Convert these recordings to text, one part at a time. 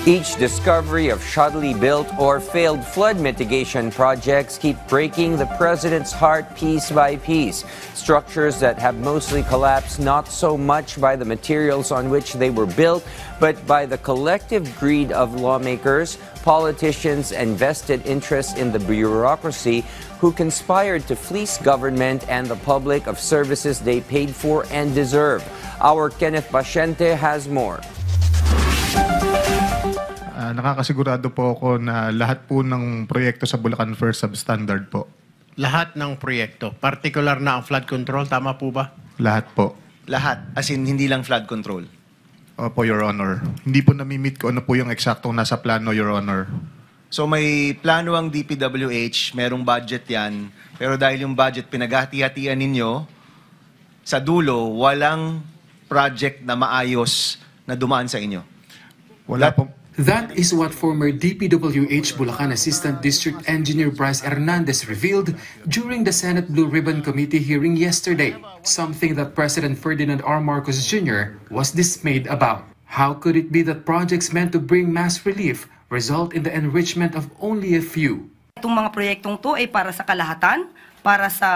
Each discovery of shoddily built or failed flood mitigation projects keep breaking the president's heart piece by piece. Structures that have mostly collapsed not so much by the materials on which they were built, but by the collective greed of lawmakers, politicians, and vested interests in the bureaucracy who conspired to fleece government and the public of services they paid for and deserve. Our Kenneth Pasyente has more. Nakakasigurado po ako na lahat po ng proyekto sa Bulacan First substandard po. Lahat ng proyekto, particular na ang flood control, tama po ba? Lahat po. Lahat, as in hindi lang flood control. Opo, Your Honor. Hindi po namimit ko ano po yung eksaktong nasa plano, Your Honor. So may plano ang DPWH, merong budget yan, pero dahil yung budget pinaghati-hatian ninyo, sa dulo, walang project na maayos na dumaan sa inyo. Wala po. That is what former DPWH Bulacan Assistant District Engineer Bryce Hernandez revealed during the Senate Blue Ribbon Committee hearing yesterday, something that President Ferdinand R. Marcos Jr. was dismayed about. How could it be that projects meant to bring mass relief result in the enrichment of only a few? Itong mga proyektong to ay para sa kalahatan, para sa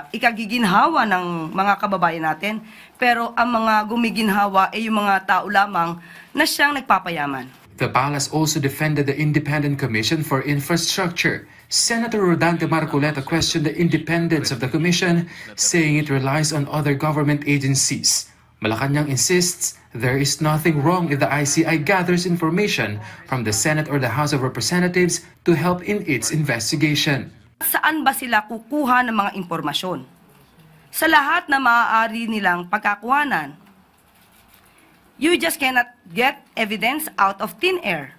ikagiginhawa ng mga kababayan natin, pero ang mga gumiginhawa ay yung mga tao lamang na siyang nagpapayaman. The Palace also defended the Independent Commission for Infrastructure. Senator Rodante Marcoleta questioned the independence of the commission, saying it relies on other government agencies. Malacanang insists there is nothing wrong if the ICI gathers information from the Senate or the House of Representatives to help in its investigation. Saan ba sila kukuha ng mga impormasyon? Sa lahat na maaari nilang pagkakuhanan. You just cannot get evidence out of thin air.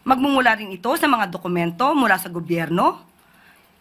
Magmumula rin ito sa mga dokumento mula sa gobyerno.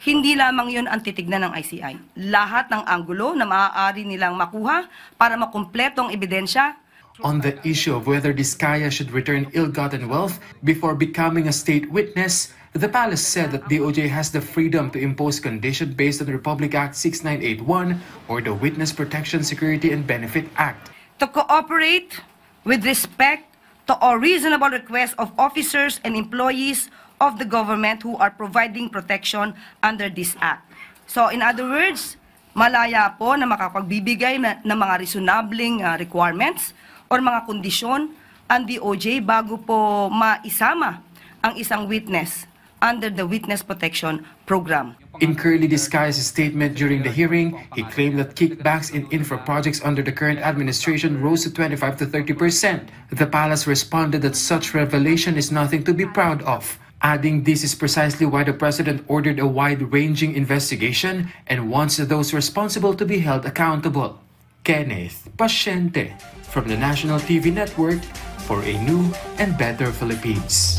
Hindi lamang yun ang titignan ng ICI. Lahat ng anggulo na maaari nilang makuha para makumpletong ebidensya. On the issue of whether Diskaya should return ill-gotten wealth before becoming a state witness, the Palace said that DOJ has the freedom to impose conditions based on the Republic Act 6981 or the Witness Protection, Security, and Benefit Act. To cooperate with respect to all reasonable requests of officers and employees of the government who are providing protection under this act. So in other words, malaya po na makapagbibigay ng mga reasonabling requirements or mga kondisyon ang DOJ bago po maisama ang isang witness under the Witness Protection Program. In Curly Diskaya's statement during the hearing, he claimed that kickbacks in infra projects under the current administration rose to 25 to 30%. The Palace responded that such revelation is nothing to be proud of, adding this is precisely why the President ordered a wide-ranging investigation and wants those responsible to be held accountable. Kenneth Pasyente from the National TV Network for a new and better Philippines.